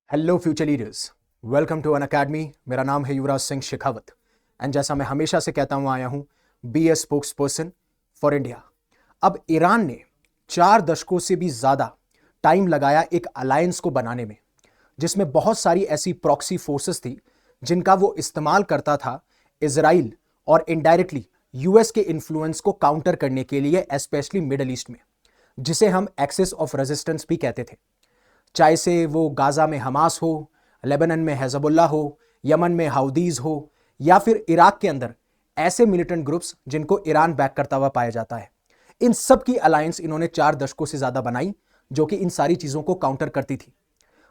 Hello future leaders, welcome to Unacademy. मेरा नाम है युवराज सिंह शेखावत एंड जैसा मैं हमेशा से कहता हुआ आया हूं, be a spokesperson for India. अब ईरान ने 4 दशकों से भी ज़्यादा टाइम लगाया एक अलायंस को बनाने में, जिसमें बहुत सारी ऐसी प्रॉक्सी फोर्सेस थी जिनका वो इस्तेमाल करता था इजराइल और इनडायरेक्टली यूएस के इन्फ्लुएंस को काउंटर करने के लिए, स्पेशली मिडल ईस्ट में, जिसे हम एक्सिस ऑफ रेजिस्टेंस भी कहते थे। चाहे से वो गाजा में हमास हो, लेबनान में हिजबुल्लाह हो, यमन में हाउदीज हो, या फिर इराक के अंदर ऐसे मिलिटेंट ग्रुप्स जिनको ईरान बैक करता हुआ पाया जाता है। इन सब की अलायंस इन्होंने 4 दशकों से ज्यादा बनाई, जो कि इन सारी चीजों को काउंटर करती थी।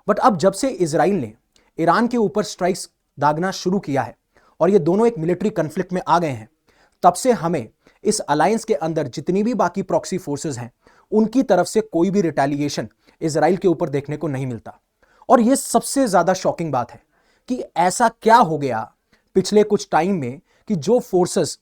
बट अब जब से इजराइल ने ईरान के ऊपर स्ट्राइक्स दागना शुरू किया है और ये दोनों एक मिलिट्री कन्फ्लिक्ट में आ गए हैं, तब से हमें इस अलायंस के अंदर जितनी भी बाकी प्रॉक्सी फोर्सेस हैं, उनकी तरफ से कोई भी रिटेलिएशन इजराइल के ऊपर देखने को नहीं मिलता। और यह सबसे ज्यादा शॉकिंग बात है कि ऐसा क्या हो गया पिछले कुछ टाइम में कि जो फोर्सेस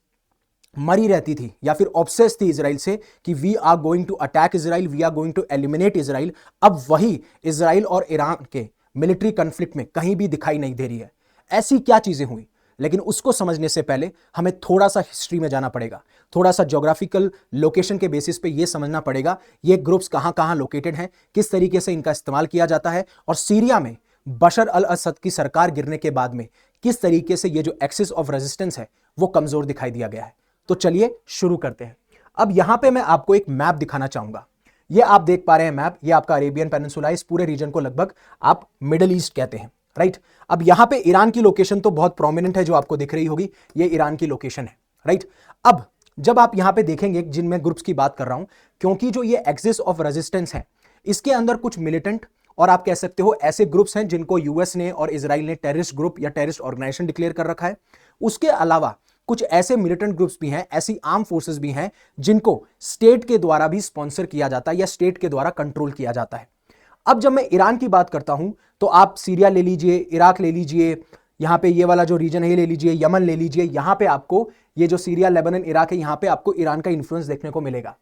मरी रहती थी या फिर ऑब्सेस थी इजराइल से कि we are going to attack Israel, we are going to eliminate Israel, अब वही इजराइल और ईरान के मिलिट्री कन्फ्लिक्ट में कहीं भी दिखाई नहीं दे रही है। ऐसी क्या चीजें हुई? लेकिन उसको समझने से पहले हमें थोड़ा सा हिस्ट्री में जाना पड़ेगा, थोड़ा सा ज्योग्राफिकल लोकेशन के बेसिस पे यह समझना पड़ेगा ये ग्रुप्स कहां कहां लोकेटेड हैं, किस तरीके से इनका इस्तेमाल किया जाता है, और सीरिया में बशर अल असद की सरकार गिरने के बाद में किस तरीके से ये जो एक्सिस ऑफ रेजिस्टेंस है वो कमजोर दिखाई दिया गया है। तो चलिए शुरू करते हैं। अब यहां पे मैं आपको एक मैप दिखाना चाहूंगा। ये आप देख पा रहे हैं मैप, ये आपका अरेबियन पेनिनसुला, इस पूरे रीजन को लगभग आप मिडिल ईस्ट कहते हैं, राइट। अब यहां पे ईरान की लोकेशन तो बहुत प्रोमिनेंट है, जो आपको दिख रही होगी, ये ईरान की लोकेशन है, राइट। अब जब आप यहां पे देखेंगे जिनमें ग्रुप्स की बात कर रहा हूं, क्योंकि जो ये एक्सिस ऑफ रेजिस्टेंस है, इसके अंदर कुछ मिलिटेंट और आप कह सकते हो ऐसे ग्रुप्स हैं जिनको यूएस ने और इजराइल ने टेररिस्ट ग्रुप या टेररिस्ट ऑर्गेनाइजेशन डिक्लेयर कर रखा है। उसके अलावा कुछ ऐसे मिलिटेंट ग्रुप्स भी हैं, ऐसी आर्म फोर्सेस भी हैं जिनको स्टेट के द्वारा भी स्पॉन्सर किया जाता है या स्टेट के द्वारा कंट्रोल किया जाता है। अब जब मैं ईरान की बात करता हूं तो आप सीरिया ले लीजिए, इराक ले लीजिए, यहां पे ये वाला जो रीजन है ये ले लीजिए, यमन ले लीजिए, यहां पे आपको ये जो सीरिया, लेबनान, इराक है, यहां पे आपको ईरान का इंफ्लुएंस देखने को मिलेगा।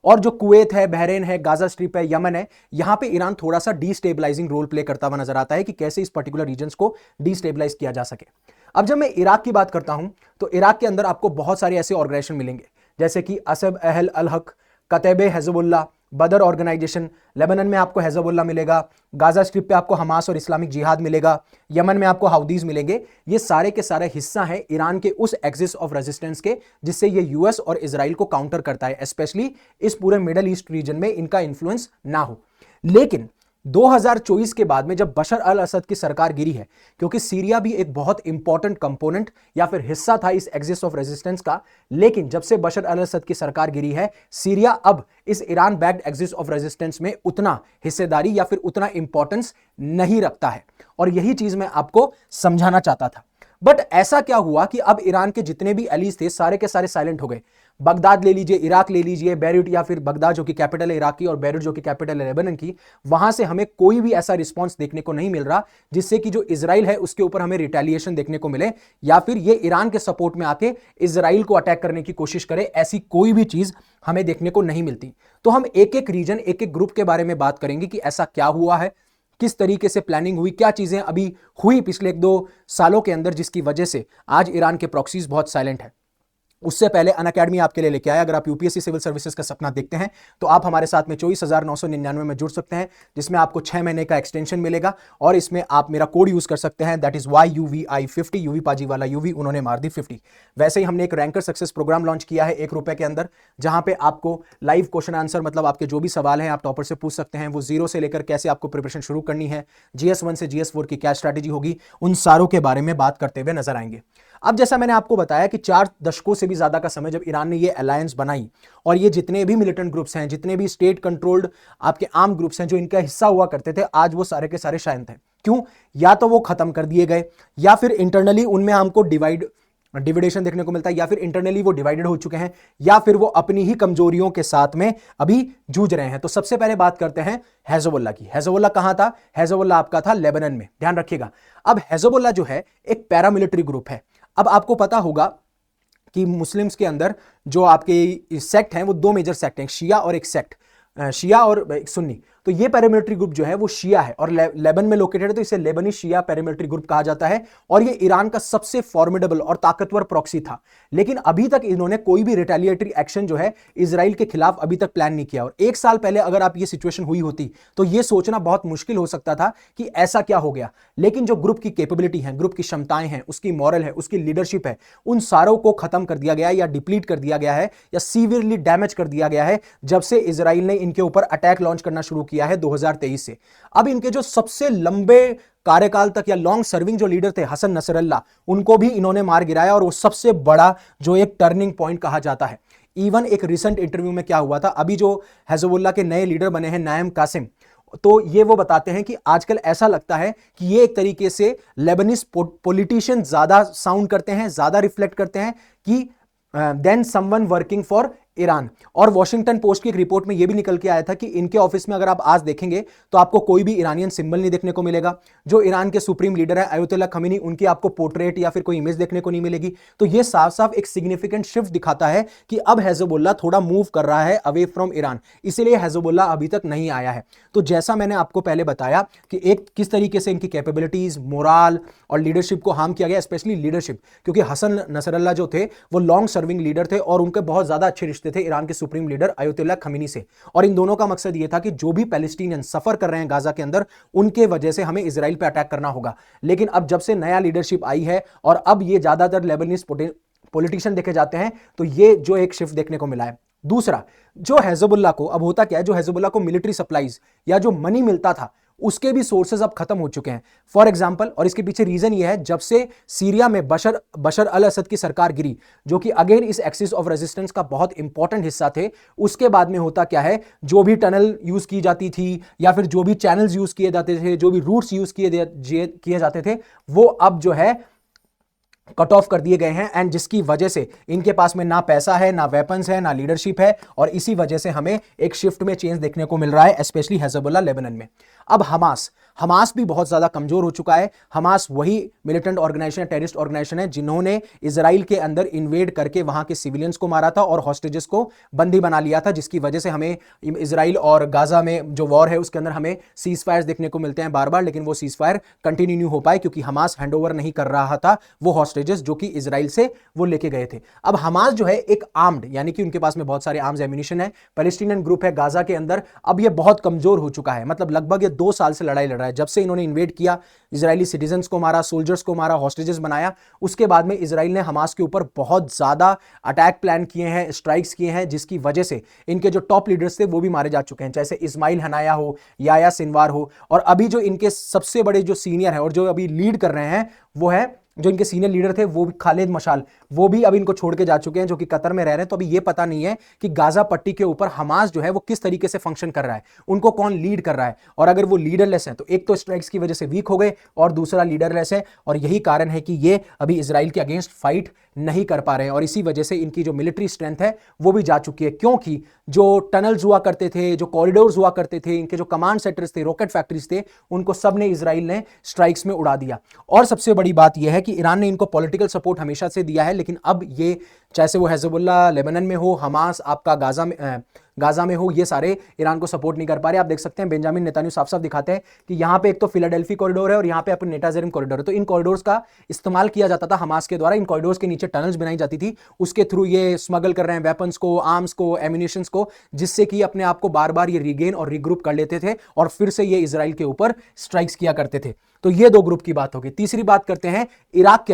और जो कुवैत है, बहरीन है, गाजा स्ट्रिप है, यमन है, यहां पे ईरान थोड़ा सा डीस्टेबलाइजिंग रोल प्ले करता हुआ नजर आता है कि कैसे इस पर्टिकुलर रीजन को डीस्टेबलाइज किया जा सके। अब जब मैं इराक की बात करता हूं तो इराक के अंदर आपको बहुत सारे ऐसे ऑर्गेनाइजेशन मिलेंगे जैसे कि असब अहल अल हक, कतैबे हिजबुल्लाह, बदर ऑर्गेनाइजेशन। लेबनान में आपको हिजबुल्लाह मिलेगा, गाजा स्ट्रिप पे आपको हमास और इस्लामिक जिहाद मिलेगा, यमन में आपको हाउदीज मिलेंगे। ये सारे के सारे हिस्सा है ईरान के उस एक्सिस ऑफ रेजिस्टेंस के जिससे ये यूएस और इजराइल को काउंटर करता है, स्पेशली इस पूरे मिडल ईस्ट रीजन में इनका इंफ्लुएंस ना हो। लेकिन 2024 के बाद में जब बशर अल असद की सरकार गिरी है, क्योंकि सीरिया भी एक बहुत इंपॉर्टेंट कंपोनेंट या फिर हिस्सा था इस एक्सिस ऑफ रेजिस्टेंस का, लेकिन जब से बशर अल असद की सरकार गिरी है, सीरिया अब इस Iran backed axis of resistance में उतना हिस्सेदारी या फिर उतना इंपॉर्टेंस नहीं रखता है। और यही चीज मैं आपको समझाना चाहता था। बट ऐसा क्या हुआ कि अब ईरान के जितने भी एलीज थे सारे के सारे साइलेंट हो गए। बगदाद ले लीजिए, इराक ले लीजिए, बैरूट या फिर बगदाद जो कि कैपिटल है इराक की और बैरूट जो कि कैपिटल है लेबनान की, वहां से हमें कोई भी ऐसा रिस्पांस देखने को नहीं मिल रहा जिससे कि जो इजराइल है उसके ऊपर हमें रिटेलिएशन देखने को मिले या फिर ये ईरान के सपोर्ट में आके इजराइल को अटैक करने की कोशिश करे। ऐसी कोई भी चीज हमें देखने को नहीं मिलती। तो हम एक एक रीजन, एक एक ग्रुप के बारे में बात करेंगे कि ऐसा क्या हुआ है, किस तरीके से प्लानिंग हुई, क्या चीजें अभी हुई पिछले 1-2 सालों के अंदर जिसकी वजह से आज ईरान के प्रॉक्सीज बहुत साइलेंट है। उससे पहले अन अकेडमी आपके लिए लेके आया। अगर आप यूपीएससी सिविल सर्विसेज का सपना देखते हैं तो आप हमारे साथ में 24,999 में जुड़ सकते हैं, जिसमें आपको 6 महीने का एक्सटेंशन मिलेगा और इसमें आप मेरा कोड यूज कर सकते हैं, दैट इज YUVI50। यूवी पाजी वाला यूवी उन्होंने मार दी 50। वैसे ही हमने एक रैंकर सक्सेस प्रोग्राम लॉन्च किया है ₹1 के अंदर, जहां पे आपको लाइव क्वेश्चन आंसर, मतलब आपके जो भी सवाल हैं आप टॉपर से पूछ सकते हैं, वो जीरो से लेकर कैसे आपको प्रिपरेशन शुरू करनी है, GS1 से GS4 की क्या स्ट्रैटेजी होगी, उन सारों के बारे में बात करते हुए नजर आएंगे। अब जैसा मैंने आपको बताया कि 4 दशकों से भी ज्यादा का समय जब ईरान ने ये अलायंस बनाई और ये जितने भी मिलिटेंट ग्रुप्स हैं, जितने भी स्टेट कंट्रोल्ड आपके आर्म ग्रुप्स हैं जो इनका हिस्सा हुआ करते थे, आज वो सारे के सारे शांत हैं। क्यों? या तो वो खत्म कर दिए गए या फिर इंटरनली उनमें हमको डिविडेशन देखने को मिलता है, या फिर इंटरनली वो डिवाइडेड हो चुके हैं, या फिर वो अपनी ही कमजोरियों के साथ में अभी जूझ रहे हैं। तो सबसे पहले बात करते हैं हिजबुल्लाह की। हिजबुल्लाह कहां था? हिजबुल्लाह आपका था लेबनान में, ध्यान रखिएगा। अब हिजबुल्लाह जो है एक पैरामिलिट्री ग्रुप है। अब आपको पता होगा कि मुस्लिम्स के अंदर जो आपके सेक्ट हैं वो 2 मेजर सेक्ट हैं, शिया और एक सेक्ट, शिया और एक सुन्नी। तो तो ये पैरामिलिट्री ग्रुप जो है वो शिया है और लेबन में लोकेटेड है, तो इसे लेबनी शिया पैरामिलिट्री ग्रुप कहा जाता है और ये ईरान का सबसे फॉर्मिडेबल और ताकतवर प्रॉक्सी था। लेकिन अभी तक इन्होंने कोई भी रिटेलिएटरी एक्शन जो है इजराइल के खिलाफ अभी तक प्लान नहीं किया। और एक साल पहले अगर आप ये सिचुएशन हुई होती तो ये सोचना बहुत मुश्किल हो सकता था कि ऐसा क्या हो गया। लेकिन जो ग्रुप की कैपेबिलिटी है, ग्रुप की क्षमताएं हैं, उसकी मॉरल है, उसकी लीडरशिप है, उन सारों को खत्म कर दिया गया है या डिप्लीट कर दिया गया है या सीवियरली डैमेज कर दिया गया है जब से इजराइल ने इनके ऊपर अटैक लॉन्च करना शुरू किया है 2023 से। अब इनके जो सबसे लंबे कार्यकाल तक या लॉन्ग सर्विंग जो लीडर थे हसन नसरल्ला, उनको भी इन्होंने मार गिराया और वो सबसे बड़ा जो एक टर्निंग पॉइंट कहा जाता है। इवन एक रिसेंट इंटरव्यू में क्या हुआ था, अभी जो हिजबुल्लाह के नए लीडर बने हैं नायम कासिम, तो ये वो बताते हैं कि आजकल ऐसा लगता है कि ये एक तरीके से लेबनीज पॉलिटिशियन ज्यादा साउंड करते हैं, ज्यादा रिफ्लेक्ट करते हैं कि then someone working for Iran. और वॉशिंगटन पोस्ट की एक रिपोर्ट में यह भी निकल के आया था कि इनके ऑफिस में अगर आप आज देखेंगे तो आपको कोई भी ईरानियन सिंबल नहीं देखने को मिलेगा। जो ईरान के सुप्रीम लीडर है अयतुल्ला खमीनी, उनकी आपको पोर्ट्रेट या फिर कोई इमेज देखने को नहीं मिलेगी। तो यह साफ साफ एक सिग्निफिकेंट शिफ्ट दिखाता है कि अब हिजबुल्लाह थोड़ा मूव कर रहा है अवे फ्रॉम ईरान, इसीलिए हिजबुल्लाह अभी तक नहीं आया है। तो जैसा मैंने आपको पहले बताया कि एक किस तरीके से इनकी कैपेबिलिटीज, मोराल और लीडरशिप को हार्म किया गया, स्पेशली लीडरशिप, क्योंकि हसन नसरल्ला जो थे वो लॉन्ग सर्विंग लीडर थे और उनके बहुत ज्यादा अच्छे रिश्ते थे ईरान के सुप्रीम लीडर अयतुल्ला खमीनी से। और इन दोनों का मकसद यह था कि जो भी पैलेस्टीनियन सफर कर रहे हैं गाजा के अंदर, उनके वजह से हमें इजराइल पे अटैक करना होगा। लेकिन अब जब से नया लीडरशिप आई है और अब ये ज्यादातर लेबनीज पॉलिटिशियन देखे जाते हैं, तो ये जो एक शिफ्ट देखने को मिला है। दूसरा, जो हिजबुल्लाह को अब होता क्या है, जो हिजबुल्लाह को मिलिट्री सप्लाईज या जो मनी मिलता था उसके भी सोर्सेज अब खत्म हो चुके हैं। फॉर एग्जांपल, और इसके पीछे रीजन यह है, जब से सीरिया में बशर अल असद की सरकार गिरी, जो कि अगेन इस एक्सिस ऑफ रेजिस्टेंस का बहुत इंपॉर्टेंट हिस्सा थे, उसके बाद में होता क्या है, जो भी टनल यूज की जाती थी या फिर जो भी चैनल्स यूज किए जाते थे, जो भी रूट्स यूज किए जाते थे, वो अब जो है कट ऑफ कर दिए गए हैं। एंड जिसकी वजह से इनके पास में ना पैसा है, ना वेपन्स है, ना लीडरशिप है, और इसी वजह से हमें एक शिफ्ट में चेंज देखने को मिल रहा है, स्पेशली हिजबुल्लाह लेबनान में। अब हमास भी बहुत ज्यादा कमजोर हो चुका है। हमास वही मिलिटेंट ऑर्गेनाइजेशन, टेररिस्ट ऑर्गेनाइजेशन है जिन्होंने इजराइल के अंदर इन्वेड करके वहां के सिविलियंस को मारा था और हॉस्टेजेस को बंदी बना लिया था, जिसकी वजह से हमें इजराइल और गाजा में जो वॉर है उसके अंदर हमें सीज फायर देखने को मिलते हैं बार बार, लेकिन वो सीज फायर कंटिन्यू नहीं हो पाए क्योंकि हमास हैंडओवर नहीं कर रहा था वो हॉस्टेजेस जो कि इजराइल से वो लेके गए थे। अब हमास जो है एक आर्म्ड, यानी कि उनके पास में बहुत सारे आर्म्स एम्यूनिशन है, पैलेस्टीनियन ग्रुप है गाजा के अंदर। अब ये बहुत कमजोर हो चुका है, मतलब लगभग ये 2 साल से लड़ाई लड़ रहा है। जब से इन्होंने इन्वेड किया, इजरायली सिटीजन्स को मारा, सोल्जर्स को मारा, हॉस्टेजेस बनाया, उसके बाद में इजराइल ने हमास के ऊपर बहुत ज्यादा अटैक प्लान किए हैं, स्ट्राइक्स किए हैं, जिसकी वजह से इनके जो टॉप लीडर्स थे वो भी मारे जा चुके हैं, जैसे इस्माइल हनाया हो, याया सिनवार हो, और अभी जो इनके सबसे बड़े जो सीनियर है और जो अभी लीड कर रहे हैं वो है, जो इनके सीनियर लीडर थे वो भी खालिद मशाल, वो भी अब इनको छोड़ के जा चुके हैं, जो कि कतर में रह रहे हैं। तो अभी ये पता नहीं है कि गाजा पट्टी के ऊपर हमास जो है वो किस तरीके से फंक्शन कर रहा है, उनको कौन लीड कर रहा है, और अगर वो लीडरलेस है तो एक तो स्ट्राइक्स की वजह से वीक हो गए और दूसरा लीडरलेस है, और यही कारण है कि ये अभी इजराइल के अगेंस्ट फाइट नहीं कर पा रहे हैं। और इसी वजह से इनकी जो मिलिट्री स्ट्रेंथ है वो भी जा चुकी है, क्योंकि जो टनल्स हुआ करते थे, जो कॉरिडोर्स हुआ करते थे, इनके जो कमांड सेंटर्स थे, रॉकेट फैक्ट्रीज थे, उनको सब ने इजराइल ने स्ट्राइक्स में उड़ा दिया। और सबसे बड़ी बात यह है कि ईरान ने इनको पॉलिटिकल सपोर्ट हमेशा से दिया है, लेकिन अब ये चाहे वो हिजबुल्लाह लेबनान में हो, हमास आपका गाजा में हो, ये सारे ईरान को सपोर्ट नहीं कर पा रहे। आप देख सकते हैं बेंजामिन नेतान्याहू साफ साफ दिखाते हैं कि यहाँ पे एक तो फिलाडेल्फी कॉरिडोर है और यहाँ पे अपने नेटाजेरिम कॉरिडोर है। तो इन कॉरिडोर्स का इस्तेमाल किया जाता था हमास के द्वारा, इन कॉरिडोर्स के नीचे टनल्स बनाई जाती थी, उसके थ्रू ये स्मगल कर रहे हैं वेपन्स को, आर्म्स को, एम्यूनिशंस को, जिससे कि अपने आप को बार बार ये रिगेन और रिग्रुप कर लेते थे और फिर से ये इजराइल के ऊपर स्ट्राइक्स किया करते थे। तो ये 2 ग्रुप की बात होगी। तीसरी बात करते हैं इराक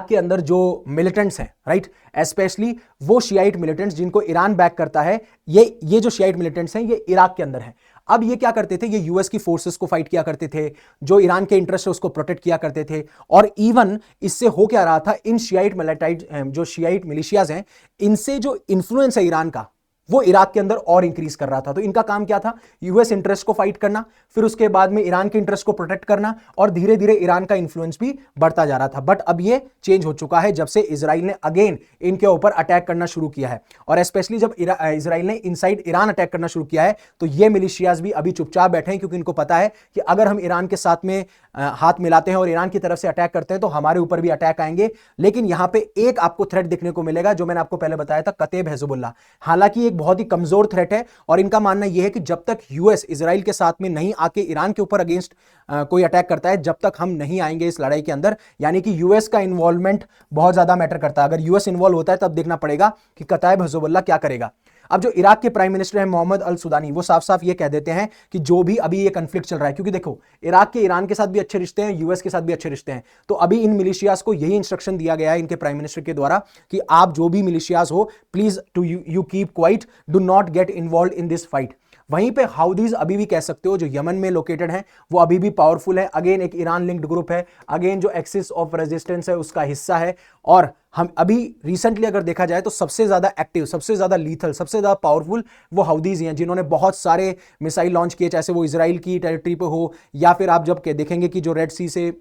के अंदर जो मिलिटेंट्स हैं, राइट, स्पेशली वो शियाइट मिलिटेंट्स जिनको ईरान बैक करता है, ये जो शियाइट मिलिटेंट्स हैं ये इराक के अंदर हैं। अब ये क्या करते थे, ये यूएस की फोर्सेस को फाइट किया करते थे, जो ईरान के इंटरेस्ट है उसको प्रोटेक्ट किया करते थे, और इवन इससे हो क्या रहा था, इन जो शियाइट मिलिशियाज हैं, इनसे जो इन्फ्लुएंस है ईरान का वो इराक के अंदर और इंक्रीज कर रहा था। तो इनका काम क्या था, यूएस इंटरेस्ट को फाइट करना, फिर उसके बाद में ईरान के इंटरेस्ट को प्रोटेक्ट करना, और धीरे धीरे ईरान का इन्फ्लुएंस भी बढ़ता जा रहा था। बट अब ये चेंज हो चुका है जब से इजराइल ने अगेन इनके ऊपर अटैक करना शुरू किया है, और स्पेशली जब इजराइल ने इनसाइड ईरान अटैक करना शुरू किया है, तो ये मिलिशियाज भी अभी चुपचाप बैठे हैं, क्योंकि इनको पता है कि अगर हम ईरान के साथ में हाथ मिलाते हैं और ईरान की तरफ से अटैक करते हैं तो हमारे ऊपर भी अटैक आएंगे। लेकिन यहां पे एक आपको थ्रेट देखने को मिलेगा, जो मैंने आपको पहले बताया था, कतेब हिजबुल्लाह। हालांकि एक बहुत ही कमजोर थ्रेट है और इनका मानना यह है कि जब तक यूएस इजराइल के साथ में नहीं आके ईरान के ऊपर अगेंस्ट कोई अटैक करता है, जब तक हम नहीं आएंगे इस लड़ाई के अंदर। यानी कि यूएस का इन्वॉल्वमेंट बहुत ज्यादा मैटर करता है। अगर यूएस इन्वॉल्व होता है तब देखना पड़ेगा कि कताइब हिजबुल्लाह क्या करेगा। अब जो इराक के प्राइम मिनिस्टर हैं मोहम्मद अल सुदानी, वो साफ साफ ये कह देते हैं कि जो भी अभी ये कन्फ्लिक्ट चल रहा है, क्योंकि देखो इराक के ईरान के साथ भी अच्छे रिश्ते हैं, यूएस के साथ भी अच्छे रिश्ते हैं, तो अभी इन मिलिशियाज को यही इंस्ट्रक्शन दिया गया है इनके प्राइम मिनिस्टर के द्वारा कि आप जो भी मिलिशियाज हो, please to you keep quiet, do not get involve in this fight. वहीं पे हाउदीज अभी भी कह सकते हो जो यमन में लोकेटेड है, वो अभी भी पावरफुल है। अगेन एक ईरान लिंक्ड ग्रुप है, अगेन जो एक्सिस ऑफ रेजिस्टेंस है उसका हिस्सा है। और हम अभी रिसेंटली अगर देखा जाए तो सबसे ज्यादा एक्टिव, सबसे ज्यादा लीथल, सबसे ज्यादा पावरफुल वो हाउदीज हैं, जिन्होंने बहुत सारे मिसाइल लॉन्च किए, चाहे वो इजराइल की टेरिटरी पे हो या फिर आप जब देखेंगे कि जो रेड सी से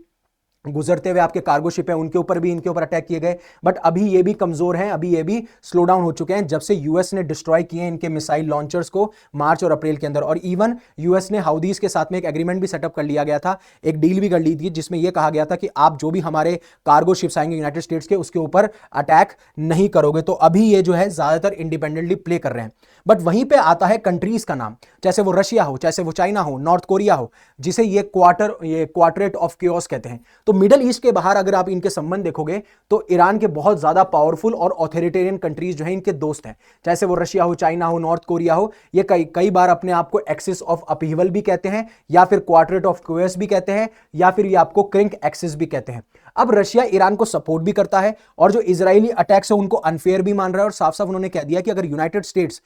गुजरते हुए आपके कार्गो शिप है उनके ऊपर भी इनके ऊपर अटैक किए गए। बट अभी ये भी कमजोर हैं, अभी ये भी स्लो डाउन हो चुके हैं जब से यूएस ने डिस्ट्रॉय किए हैं इनके मिसाइल लॉन्चर्स को मार्च और अप्रैल के अंदर। और इवन यूएस ने हाउदीज के साथ में एक एग्रीमेंट भी सेटअप कर लिया गया था, एक डील भी कर ली थी, जिसमें यह कहा गया था कि आप जो भी हमारे कार्गो शिप्स आएंगे यूनाइटेड स्टेट्स के, उसके ऊपर अटैक नहीं करोगे। तो अभी ये जो है ज्यादातर इंडिपेंडेंटली प्ले कर रहे हैं। बट वहीं पे आता है कंट्रीज का नाम, चाहे वो रशिया हो, चाहे वो चाइना हो, नॉर्थ कोरिया हो, जिसे ये क्वार्टरेट ऑफ केओस कहते हैं। तो मिडल ईस्ट के बाहर अगर आप इनके संबंध देखोगे तो ईरान के बहुत ज्यादा पावरफुल और ऑथोरिटेरियन कंट्रीज जो है इनके दोस्त हैं, चाहे वो रशिया हो, चाइना हो, नॉर्थ कोरिया हो। ये कई बार अपने आप को एक्सिस ऑफ अपहीवल भी कहते हैं, या फिर क्वार्टरेट ऑफ केओस भी कहते हैं, या फिर ये आपको क्रिंक एक्सिस भी कहते हैं। अब रशिया ईरान को सपोर्ट भी करता है और जो इजरायली अटैक्स है उनको अनफेयर भी मान रहा है। और साफ साफ उन्होंने कह दिया कि अगर यूनाइटेड स्टेट्स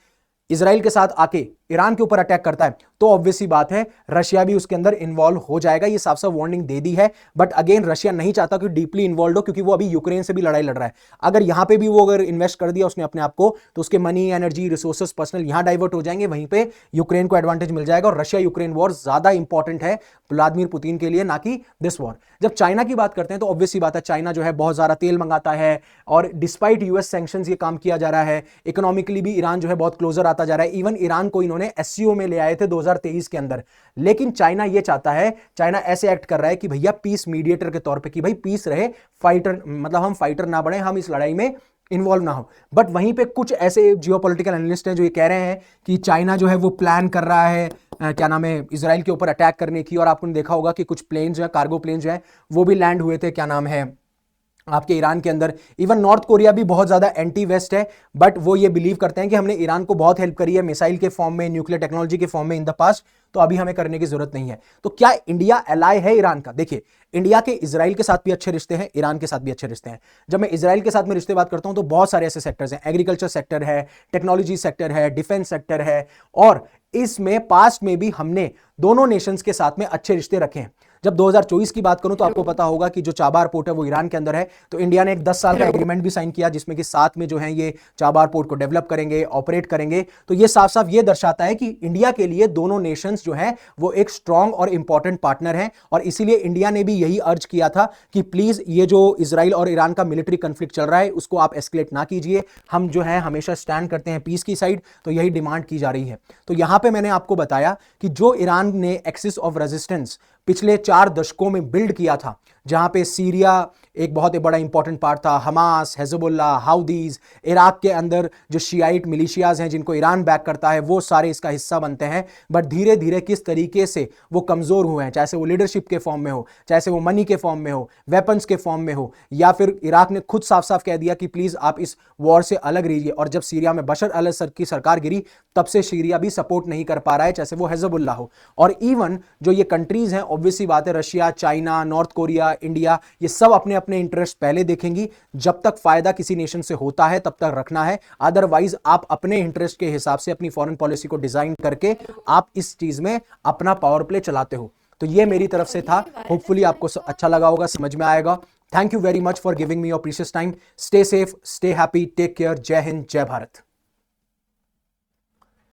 इजराइल के साथ आके ईरान के ऊपर अटैक करता है तो ऑब्वियसली बात है रशिया भी उसके अंदर इन्वॉल्व हो जाएगा। ये साफ साफ वार्निंग दे दी है। बट अगेन रशिया नहीं चाहता कि डीपली इन्वॉल्व हो, क्योंकि वो अभी यूक्रेन से भी लड़ाई लड़ रहा है। अगर यहां पे भी वो अगर इन्वेस्ट कर दिया उसने अपने आप को, तो उसके मनी, एनर्जी, रिसोर्सेस, पर्सनल यहां डाइवर्ट हो जाएंगे, वहीं पे यूक्रेन को एडवांटेज मिल जाएगा। और रशिया यूक्रेन वॉर ज्यादा इंपॉर्टेंट है व्लादिमीर पुतिन के लिए, ना कि दिस वॉर। जब चाइना की बात करते हैं तो ऑब्वियसली बात है चाइना जो है बहुत ज्यादा तेल मंगाता है और डिस्पाइट यूएस सैंक्शंस ये काम किया जा रहा है। इकोनॉमिकली भी ईरान जो है बहुत क्लोजर आता जा रहा है। इवन ईरान को इन्होंने एससीओ में ले आए थे 2023 के अंदर। लेकिन चाइना ये चाहता है, चाइना ऐसे एक्ट कर रहा है कि भैया पीस मीडिएटर के तौर पे, कि भाई पीस रहे, फाइटर मतलब हम फाइटर ना बने, हम इस लड़ाई में इन्वॉल्व ना हो। बट वहीं पे कुछ ऐसे जियोपॉलिटिकल एनालिस्ट हैं जो ये कह रहे हैं कि चाइना जो है वो प्लान कर रहा है क्या नाम है इजराइल के ऊपर अटैक करने की। और आपने देखा होगा कि कुछ प्लेन जो है, कार्गो प्लेन जो है, वो भी लैंड हुए थे क्या नाम है आपके ईरान के अंदर। इवन नॉर्थ कोरिया भी बहुत ज्यादा एंटी वेस्ट है, बट वो ये बिलीव करते हैं कि हमने ईरान को बहुत हेल्प करी है मिसाइल के फॉर्म में, न्यूक्लियर टेक्नोलॉजी के फॉर्म में इन द पास्ट, तो अभी हमें करने की जरूरत नहीं है। तो क्या इंडिया एलाय है ईरान का? देखिए इंडिया के इजराइल के साथ भी अच्छे रिश्ते हैं, ईरान के साथ भी अच्छे रिश्ते हैं। जब मैं इजराइल के साथ में रिश्ते बात करता हूं तो बहुत सारे ऐसे सेक्टर्स हैं, एग्रीकल्चर सेक्टर है, टेक्नोलॉजी सेक्टर है, डिफेंस सेक्टर है, और इसमें पास्ट में भी हमने दोनों नेशंस के साथ में अच्छे रिश्ते रखे हैं। जब 2024 की बात करूं तो आपको पता होगा कि जो चाबार पोर्ट है वो ईरान के अंदर है, तो इंडिया ने एक 10 साल का एग्रीमेंट भी साइन किया जिसमें कि साथ में जो है ये चाबार पोर्ट को डेवलप करेंगे, ऑपरेट करेंगे। तो ये साफ साफ ये दर्शाता है कि इंडिया के लिए दोनों नेशंस जो है वो एक स्ट्रांग और इंपॉर्टेंट पार्टनर हैं। और इसीलिए इंडिया ने भी यही अर्ज किया था कि प्लीज ये जो इजराइल और ईरान का मिलिट्री कन्फ्लिक्ट चल रहा है उसको आप एस्केलेट ना कीजिए, हम जो है हमेशा स्टैंड करते हैं पीस की साइड। तो यही डिमांड की जा रही है। तो यहां पे मैंने आपको बताया कि जो ईरान ने एक्सिस ऑफ रेजिस्टेंस पिछले 4 दशकों में बिल्ड किया था, जहां पे सीरिया एक बहुत ही बड़ा इंपॉर्टेंट पार्ट था, हमास, हिजबुल्लाह, हाउदीज, इराक के अंदर जो शियाइट मिलिशियाज हैं जिनको ईरान बैक करता है, वो सारे इसका हिस्सा बनते हैं। बट धीरे धीरे किस तरीके से वो कमजोर हुए हैं, चाहे से वो लीडरशिप के फॉर्म में हो, चाहे से वो मनी के फॉर्म में हो, वेपन्स के फॉर्म में हो, या फिर इराक ने खुद साफ साफ कह दिया कि प्लीज आप इस वॉर से अलग रहिए। और जब सीरिया में बशर अल असद की सरकार गिरी तब से सीरिया भी सपोर्ट नहीं कर पा रहा है, चाहे से वो हिजबुल्लाह हो। और इवन जो ये कंट्रीज हैं, ऑब्वियसली बात है Russia, China, north Korea, India, ये सब अपने अपने इंटरेस्ट पहले देखेंगी। जब तक फायदा किसी नेशन से होता है तब तक रखना है, अदरवाइज आप अपने इंटरेस्ट के हिसाब से अपनी फॉरेन पॉलिसी को डिजाइन करके आप इस चीज में अपना पावर प्ले चलाते हो। तो ये मेरी तरफ से था, होपफुली आपको अच्छा लगा होगा, समझ में आएगा। Thank you very much for giving me your precious time. Stay safe, stay happy, take care. जय हिंद, जय भारत।